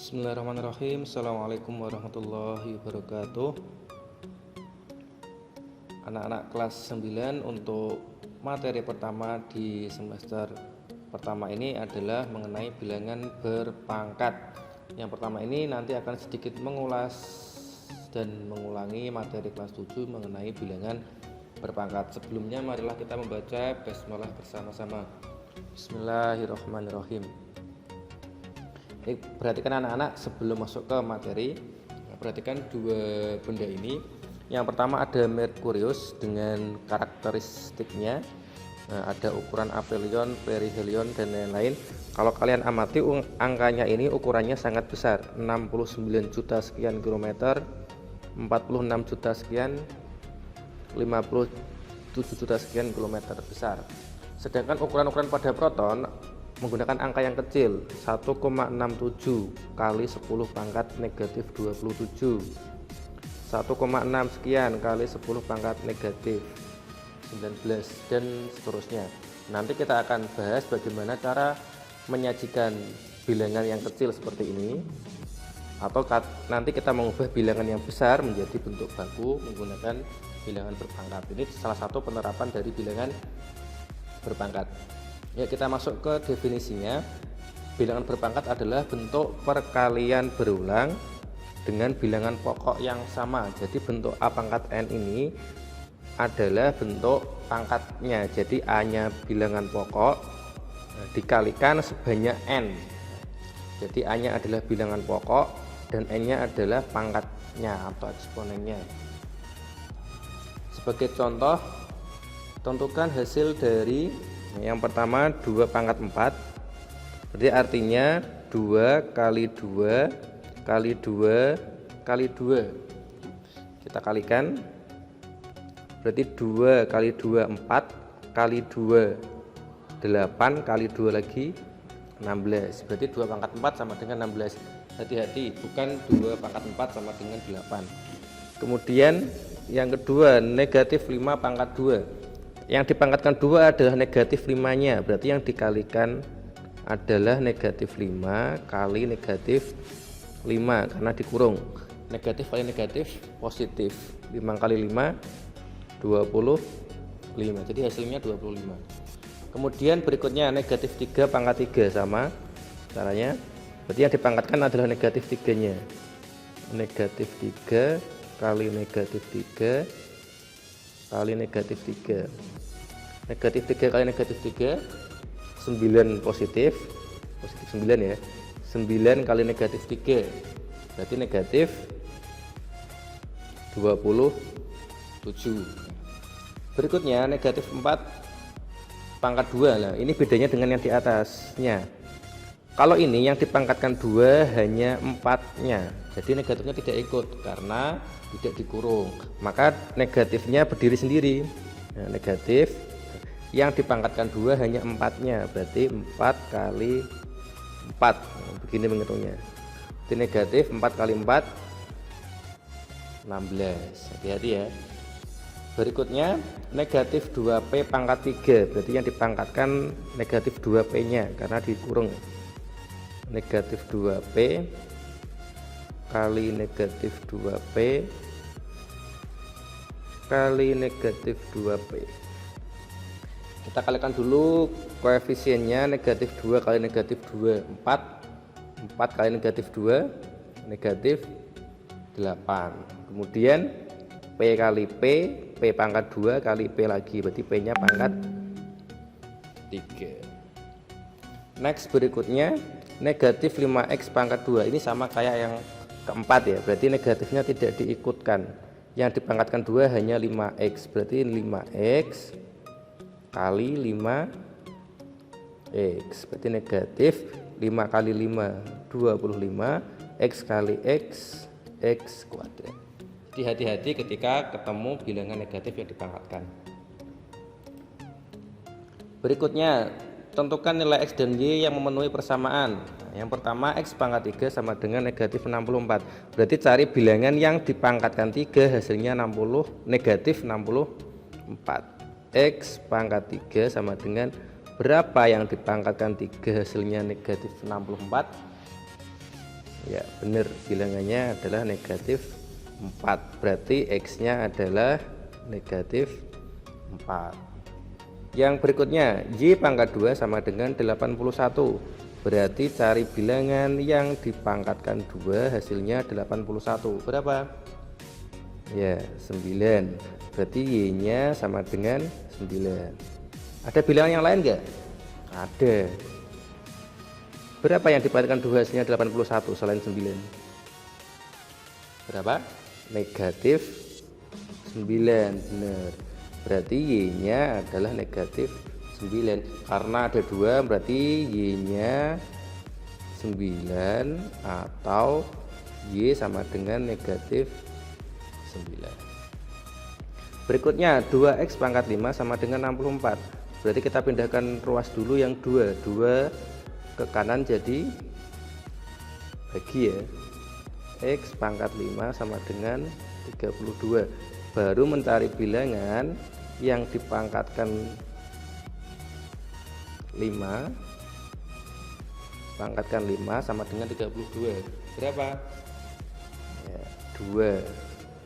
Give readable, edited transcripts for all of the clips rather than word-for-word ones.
Bismillahirrahmanirrahim. Assalamualaikum warahmatullahi wabarakatuh. Anak-anak kelas 9 untuk materi pertama di semester pertama ini adalah mengenai bilangan berpangkat. Yang pertama ini nanti akan sedikit mengulas dan mengulangi materi kelas 7 mengenai bilangan berpangkat. Sebelumnya marilah kita membaca basmalah bersama-sama. Bismillahirrahmanirrahim. Perhatikan anak-anak sebelum masuk ke materi. Perhatikan dua benda ini. Yang pertama ada Merkurius dengan karakteristiknya. Ada ukuran aphelion, perihelion dan lain-lain. Kalau kalian amati angkanya ini ukurannya sangat besar, 69 juta sekian kilometer, 46 juta sekian, 57 juta sekian kilometer besar. Sedangkan ukuran-ukuran pada proton menggunakan angka yang kecil, 1,67 kali 10 pangkat negatif 27, 1,6 sekian kali 10 pangkat negatif 19 dan seterusnya. Nanti kita akan bahas bagaimana cara menyajikan bilangan yang kecil seperti ini, atau nanti kita mengubah bilangan yang besar menjadi bentuk baku menggunakan bilangan berpangkat. Ini salah satu penerapan dari bilangan berpangkat. Ya, kita masuk ke definisinya. Bilangan berpangkat adalah bentuk perkalian berulang dengan bilangan pokok yang sama. Jadi bentuk A pangkat N ini adalah bentuk pangkatnya. Jadi A-nya bilangan pokok dikalikan sebanyak N. Jadi A-nya adalah bilangan pokok dan N-nya adalah pangkatnya atau eksponennya. Sebagai contoh, tentukan hasil dari yang pertama 2 pangkat 4, berarti artinya 2 kali 2 kali 2 kali 2. Kita kalikan, berarti 2 kali 2 4 kali 2 8 kali 2 lagi 16. Berarti 2 pangkat 4 sama dengan 16. Hati-hati, bukan 2 pangkat 4 sama dengan 8. Kemudian yang kedua negatif 5 pangkat 2. Yang dipangkatkan 2 adalah negatif 5-nya, berarti yang dikalikan adalah negatif 5 kali negatif 5 karena dikurung. Negatif kali negatif positif, 5 kali 5 25, jadi hasilnya 25. Kemudian berikutnya negatif 3 pangkat 3, sama caranya, berarti yang dipangkatkan adalah negatif 3-nya. Negatif 3 kali negatif 3 kali negatif 3. Negatif 3 kali negatif 3 9 positif 9 ya. 9 kali negatif 3 berarti negatif 27. Berikutnya negatif 4 pangkat 2. Nah, ini bedanya dengan yang di atasnya. Kalau ini yang dipangkatkan 2 hanya 4-nya. Jadi negatifnya tidak ikut karena tidak dikurung. Maka negatifnya berdiri sendiri. Nah, negatif yang dipangkatkan 2 hanya 4-nya, berarti 4 kali 4. Nah, begini menghitungnya. Jadi negatif 4 kali 4 16. Hati-hati ya. Berikutnya negatif 2P pangkat 3, berarti yang dipangkatkan negatif 2P-nya karena dikurung. Negatif 2P kali negatif 2P kali negatif 2P. Kita kalikan dulu koefisiennya. Negatif 2 kali negatif 2 4 kali negatif 2 negatif 8. Kemudian P kali P pangkat 2 kali P lagi, berarti P nya pangkat 3. Next, berikutnya negatif 5X pangkat 2. Ini sama kayak yang keempat ya, berarti negatifnya tidak diikutkan. Yang dipangkatkan 2 hanya 5X, berarti 5X kali 5X, berarti negatif 5 kali 5 25, X kali X kuadrat. Jadi hati-hati ketika ketemu bilangan negatif yang dipangkatkan. Berikutnya tentukan nilai X dan Y yang memenuhi persamaan. Yang pertama X pangkat 3 sama dengan negatif 64, berarti cari bilangan yang dipangkatkan 3 hasilnya 60 negatif 64. X pangkat 3 sama dengan berapa yang dipangkatkan 3 hasilnya negatif 64? Ya benar, bilangannya adalah negatif 4, berarti X nya adalah negatif 4. Yang berikutnya, Y pangkat 2 sama dengan 81, berarti cari bilangan yang dipangkatkan 2 hasilnya 81. Berapa? Ya 9, berarti Y nya sama dengan 9. Ada bilangan yang lain enggak? Ada. Berapa yang dipangkatkan 2 hasilnya 81 selain 9? Berapa? Negatif 9. Benar, berarti Y nya adalah negatif 9. Karena ada 2 berarti Y nya 9 atau Y sama dengan negatif 9. Berikutnya 2X pangkat 5 sama dengan 64, berarti kita pindahkan ruas dulu yang 2 ke kanan jadi bagi ya. X pangkat 5 sama dengan 32, baru mencari bilangan yang dipangkatkan 5 sama dengan 32. Berapa? Ya, 2,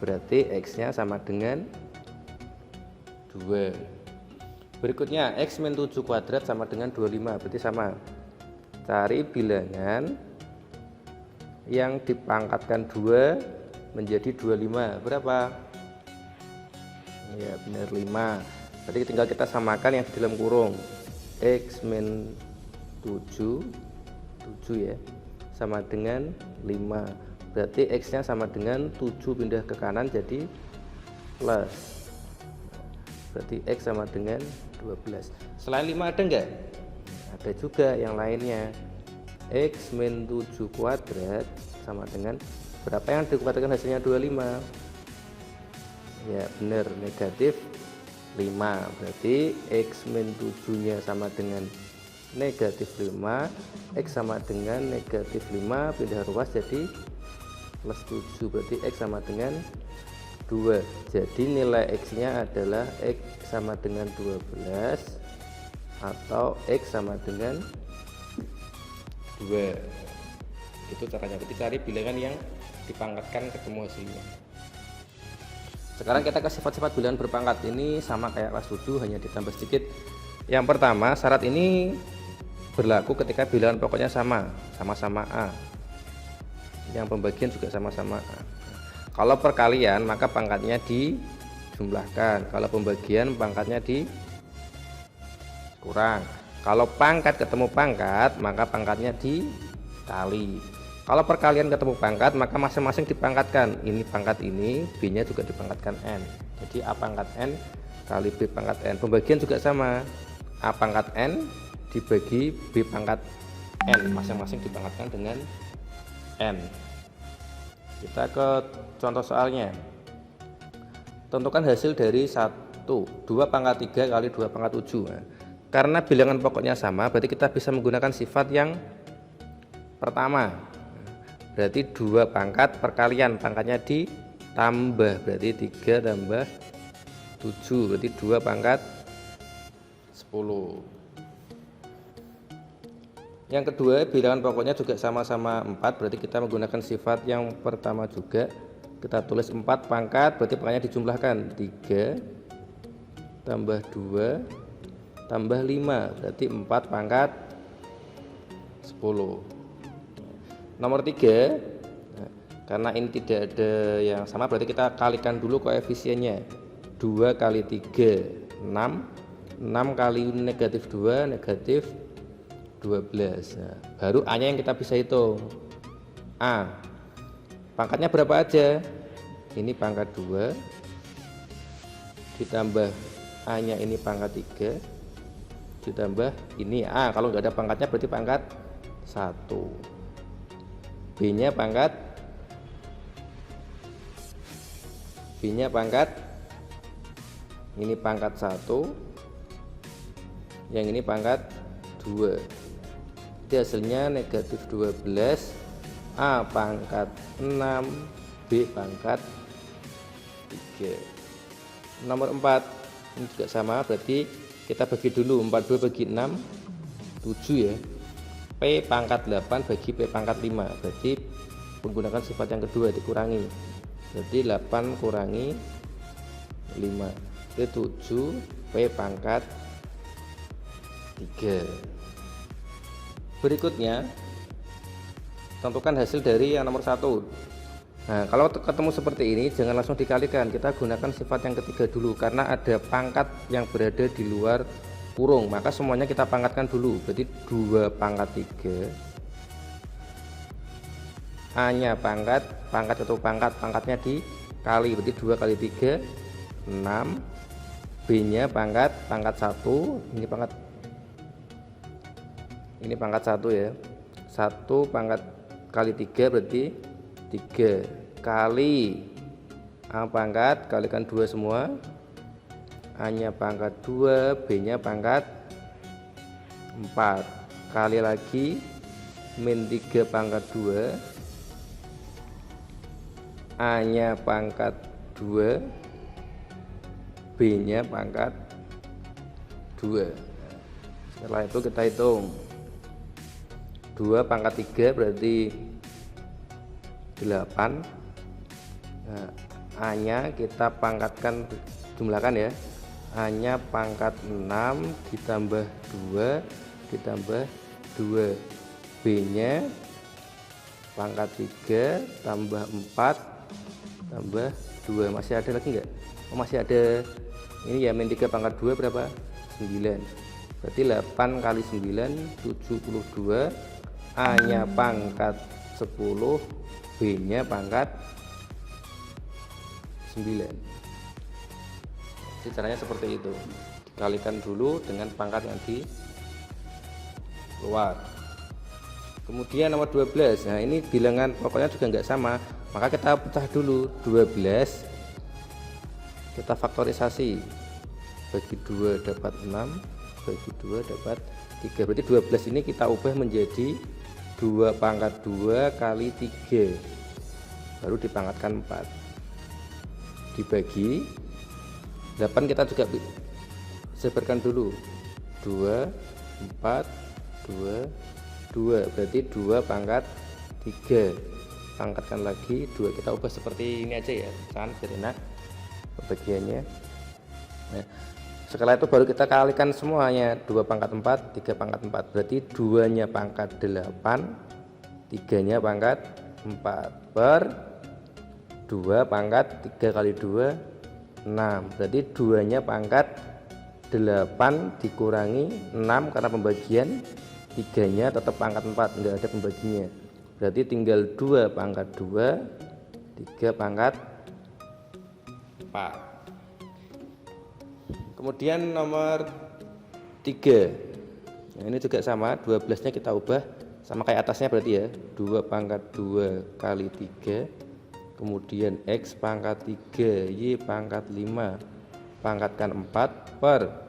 berarti X nya sama dengan 2. Berikutnya X min 7 kuadrat sama dengan 25, berarti sama. Cari bilangan yang dipangkatkan 2 menjadi 25. Berapa? Ya benar 5, berarti tinggal kita samakan yang di dalam kurung. X min 7 ya sama dengan 5, berarti X nya sama dengan 7 pindah ke kanan jadi plus, berarti X sama dengan 12. Selain 5 ada enggak? Ada juga yang lainnya. X min 7 kuadrat sama dengan berapa yang dikuadratkan hasilnya 25? Ya benar, negatif 5, berarti X min 7 nya sama dengan negatif 5, X sama dengan negatif 5 pindah ruas jadi plus 7, berarti X sama dengan 2. Jadi nilai X nya adalah X sama dengan 12 atau X sama dengan 2. Itu caranya, berarti cari bilangan yang dipangkatkan ketemu hasilnya. Sekarang kita ke sifat-sifat bilangan berpangkat. Ini sama kayak kelas 7, hanya ditambah sedikit. Yang pertama, syarat ini berlaku ketika bilangan pokoknya sama-sama A. Yang pembagian juga sama-sama A. Kalau perkalian maka pangkatnya dijumlahkan, kalau pembagian pangkatnya dikurang. Kalau pangkat ketemu pangkat maka pangkatnya dikali. Kalau perkalian ketemu pangkat maka masing-masing dipangkatkan. Ini pangkat ini, B nya juga dipangkatkan N. Jadi A pangkat N kali B pangkat N. Pembagian juga sama, A pangkat N dibagi B pangkat N, masing-masing dipangkatkan dengan N. Kita ke contoh soalnya. Tentukan hasil dari 2 pangkat 3 kali 2 pangkat 7. Nah, karena bilangan pokoknya sama, berarti kita bisa menggunakan sifat yang pertama. Berarti 2 pangkat perkalian, pangkatnya ditambah, berarti 3 tambah 7, berarti 2 pangkat 10. Yang kedua, bilangan pokoknya juga sama-sama 4, berarti kita menggunakan sifat yang pertama juga. Kita tulis 4 pangkat, berarti pangkatnya dijumlahkan, 3 tambah 2 tambah 5, berarti 4 pangkat 10. Nomor 3, karena ini tidak ada yang sama, berarti kita kalikan dulu koefisiennya. 2 kali 3 6, 6 kali negatif 2 negatif 12. Nah, baru A nya yang kita bisa hitung. A pangkatnya berapa aja? Ini pangkat 2 ditambah A nya ini pangkat 3 ditambah ini A, kalau nggak ada pangkatnya berarti pangkat 1. B nya pangkat ini pangkat 1, yang ini pangkat 2. Jadi hasilnya negatif 12, A pangkat 6, B pangkat 3. Nomor 4 ini juga sama, berarti kita bagi dulu, 42 bagi 6 7 ya. P pangkat 8 bagi P pangkat 5, berarti menggunakan sifat yang kedua dikurangi, berarti 8 kurangi 5 itu 7 P pangkat 3. Berikutnya tentukan hasil dari yang nomor 1. Nah, kalau ketemu seperti ini jangan langsung dikalikan, kita gunakan sifat yang ketiga dulu karena ada pangkat yang berada di luar kurung, maka semuanya kita pangkatkan dulu. Berarti 2 pangkat 3 A nya pangkat atau pangkatnya dikali, berarti 2 kali 3 6, B nya pangkat 1, ini pangkat 1 ya, 1 pangkat kali 3 berarti 3 kali A pangkat, kalikan 2 semua, A nya pangkat 2, B nya pangkat 4, kali lagi min 3 pangkat 2, A nya pangkat 2, B nya pangkat 2. Setelah itu kita hitung 2 pangkat 3 berarti 8. Nah, A nya kita pangkatkan, jumlahkan ya, A nya pangkat 6 ditambah 2 ditambah 2, B nya pangkat 3 tambah 4 tambah 2. Masih ada lagi enggak? Oh, masih ada ini ya, min 3 pangkat 2 berapa? 9, berarti 8 kali 9 72, A nya pangkat 10, B nya pangkat 9. Jadi caranya seperti itu, dikalikan dulu dengan pangkat yang di luar. Kemudian nomor 12, nah ini bilangan pokoknya juga enggak sama, maka kita pecah dulu. 12 kita faktorisasi, bagi 2 dapat 6, bagi 2 dapat 3, berarti 12 ini kita ubah menjadi 2 pangkat 2 kali 3, baru dipangkatkan 4, dibagi 8 kita juga sebarkan dulu, 2 4 2 2, berarti 2 pangkat 3, pangkatkan lagi 2, kita ubah seperti ini aja ya, kan biar enak pembagiannya. Nah, setelah itu baru kita kalikan semuanya, 2 pangkat 4 3 pangkat 4, berarti 2 nya pangkat 8 3 nya pangkat 4 per 2 pangkat 3 kali 2 6, berarti 2 nya pangkat 8 dikurangi 6 karena pembagian, 3 nya tetap pangkat 4 enggak ada pembaginya, berarti tinggal 2 pangkat 2 3 pangkat 4. Kemudian nomor 3, nah ini juga sama, 12 nya kita ubah sama kayak atasnya, berarti ya 2 pangkat 2 kali 3, kemudian X pangkat 3 Y pangkat 5 pangkatkan 4 per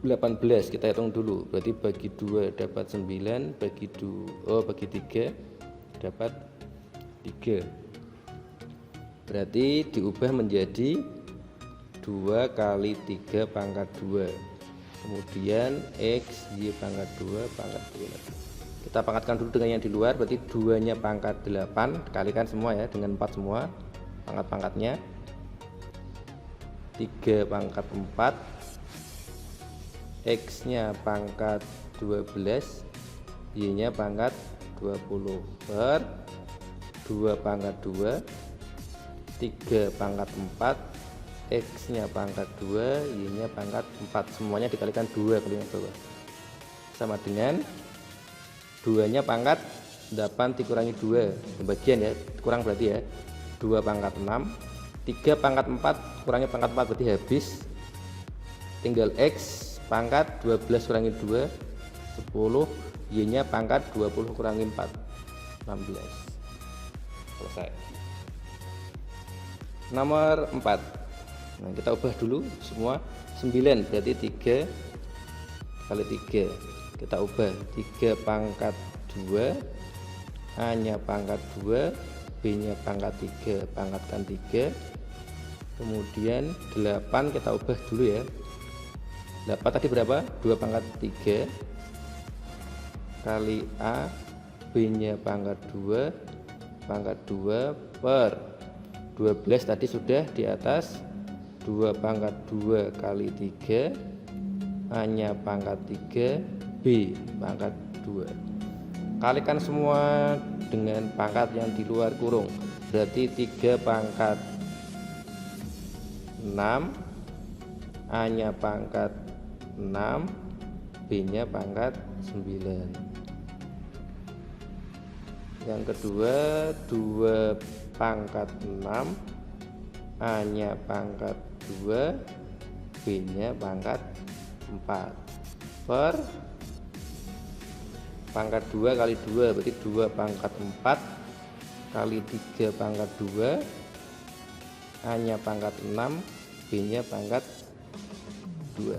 18, kita hitung dulu, berarti bagi 2 dapat 9, bagi 3 dapat 3, berarti diubah menjadi 2 kali 3 pangkat 2, kemudian X Y pangkat 2 pangkat 2, kita pangkatkan dulu dengan yang di luar, berarti 2 nya pangkat 8, kalikan semua ya dengan 4 semua pangkat-pangkatnya, 3 pangkat 4, X nya pangkat 12, Y nya pangkat 20 per 2 pangkat 2 3 pangkat 4, X nya pangkat 2, Y nya pangkat 4, semuanya dikalikan 2 kali yang bawah, sama dengan 2 nya pangkat 8 dikurangi 2, pembagian ya, kurang berarti ya, 2 pangkat 6, 3 pangkat 4 kurangi pangkat 4 berarti habis, tinggal X pangkat 12 kurangi 2 10, Y nya pangkat 20 kurangi 4 16, selesai. Nomor 4, nah kita ubah dulu semua, 9 berarti 3 kali 3, kita ubah 3 pangkat 2, A nya pangkat 2, B nya pangkat 3 pangkatkan 3, kemudian 8 kita ubah dulu ya, 8 tadi berapa, 2 pangkat 3 kali A, B-nya pangkat 2 per 12 tadi sudah di atas, 2 pangkat 2 kali 3, A-nya pangkat 3, B pangkat 2. Kalikan semua dengan pangkat yang di luar kurung, berarti 3 pangkat 6, A-nya pangkat 6, B-nya pangkat 9. Yang kedua, 2 pangkat 6, A-nya pangkat 2, B-nya pangkat 4 per pangkat 2 kali 2, berarti 2 pangkat 4 kali 3 pangkat 2, A-nya pangkat 6, B-nya pangkat 2.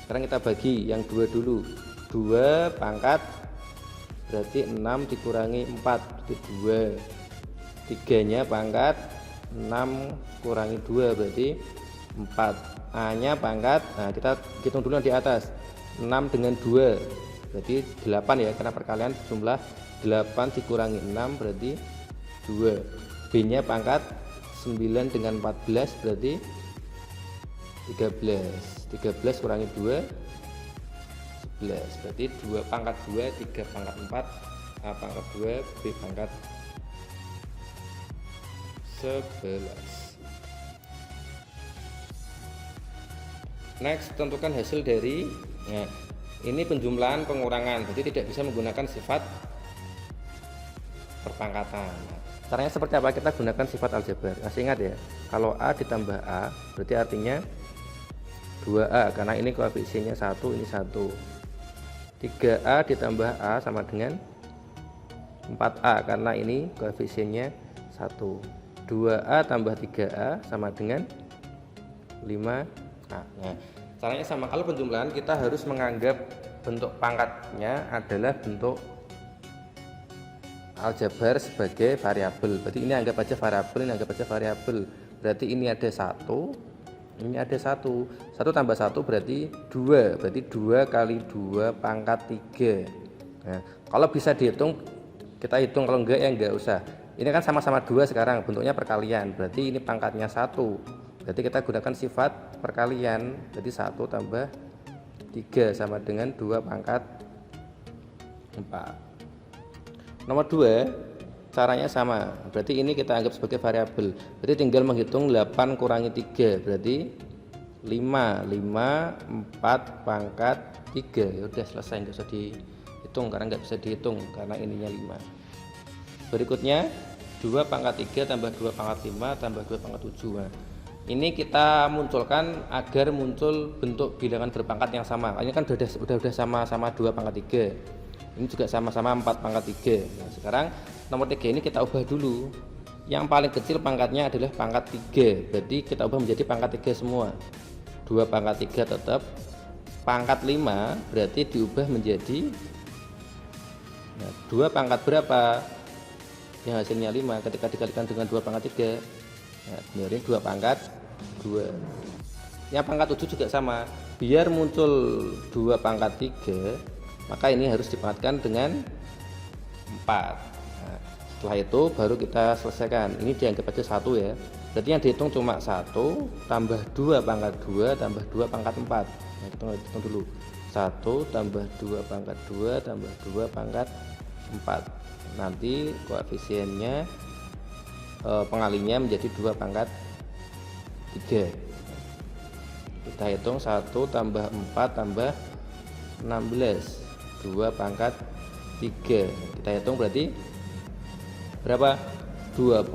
Sekarang kita bagi yang 2 dulu. 2 pangkat berarti 6 dikurangi 4 berarti 2. 3-nya pangkat 6 kurangi 2 berarti 4. A-nya pangkat, nah kita hitung dulu di atas, 6 dengan 2 berarti 8 ya, karena perkalian jumlah 8 dikurangi 6 berarti 2. B-nya pangkat 9 dengan 14 berarti 13. 13 kurangi 2 11, berarti 2 pangkat 2, 3 pangkat 4, A pangkat 2, B pangkat 11. Next, tentukan hasil dari, nah, ini penjumlahan pengurangan, jadi tidak bisa menggunakan sifat perpangkatan. Caranya seperti apa? Kita gunakan sifat aljabar. Masih ingat ya, kalau A ditambah A berarti artinya 2A, karena ini koefisiennya 1, ini 1. 3A ditambah A sama dengan 4A, karena ini koefisiennya 1. 2A tambah 3A sama dengan 5A. Nah, caranya sama. Kalau penjumlahan kita harus menganggap bentuk pangkatnya adalah bentuk aljabar sebagai variabel. Berarti ini anggap aja variabel, ini anggap aja variabel. Berarti ini ada 1, ini ada 1 tambah 1 berarti 2, berarti 2 kali 2 pangkat 3. Nah, kalau bisa dihitung kita hitung, kalau enggak ya enggak usah. Ini kan sama-sama 2 sekarang, bentuknya perkalian, berarti ini pangkatnya 1, berarti kita gunakan sifat perkalian, jadi 1 tambah 3 sama dengan 2 pangkat 4. Nomor 2 caranya sama, berarti ini kita anggap sebagai variabel, berarti tinggal menghitung 8 kurangi 3 berarti 5 4 pangkat 3. Ya udah selesai, nggak usah dihitung karena nggak bisa dihitung karena ininya 5. Berikutnya 2 pangkat 3 tambah 2 pangkat 5 tambah 2 pangkat 7. Nah, ini kita munculkan agar muncul bentuk bilangan berpangkat yang sama. Ini kan udah sama-sama 2 pangkat 3, ini juga sama-sama 4 pangkat 3. Nah, sekarang nomor 3 ini kita ubah dulu. Yang paling kecil pangkatnya adalah pangkat 3, berarti kita ubah menjadi pangkat 3 semua. 2 pangkat 3 tetap, pangkat 5 berarti diubah menjadi, nah, 2 pangkat berapa? Yang hasilnya 5 ketika dikalikan dengan 2 pangkat 3, nah, ini 2 pangkat 2. Yang pangkat 7 juga sama, biar muncul 2 pangkat 3 maka ini harus dipangkatkan dengan 4. Setelah itu baru kita selesaikan. Ini dianggap aja 1 ya. Berarti yang dihitung cuma 1 tambah 2 pangkat 2 tambah 2 pangkat 4. Nah, kita hitung dulu. 1 tambah 2 pangkat 2 tambah 2 pangkat 4. Nanti koefisiennya pengalinya menjadi 2 pangkat 3. Kita hitung 1 tambah 4 tambah 16, 2 pangkat 3. Kita hitung berarti berapa? 21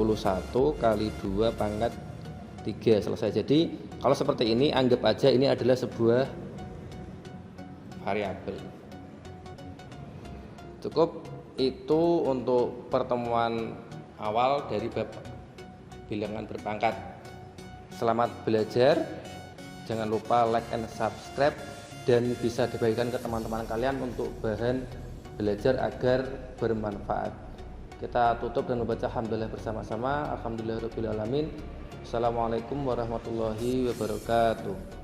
kali 2 pangkat 3. Selesai. Jadi kalau seperti ini anggap aja ini adalah sebuah variabel. Cukup itu untuk pertemuan awal dari bab bilangan berpangkat. Selamat belajar. Jangan lupa like and subscribe dan bisa dibagikan ke teman-teman kalian untuk bahan belajar agar bermanfaat. Kita tutup dan membaca alhamdulillah bersama-sama. Alhamdulillahirabbil alamin. Assalamualaikum warahmatullahi wabarakatuh.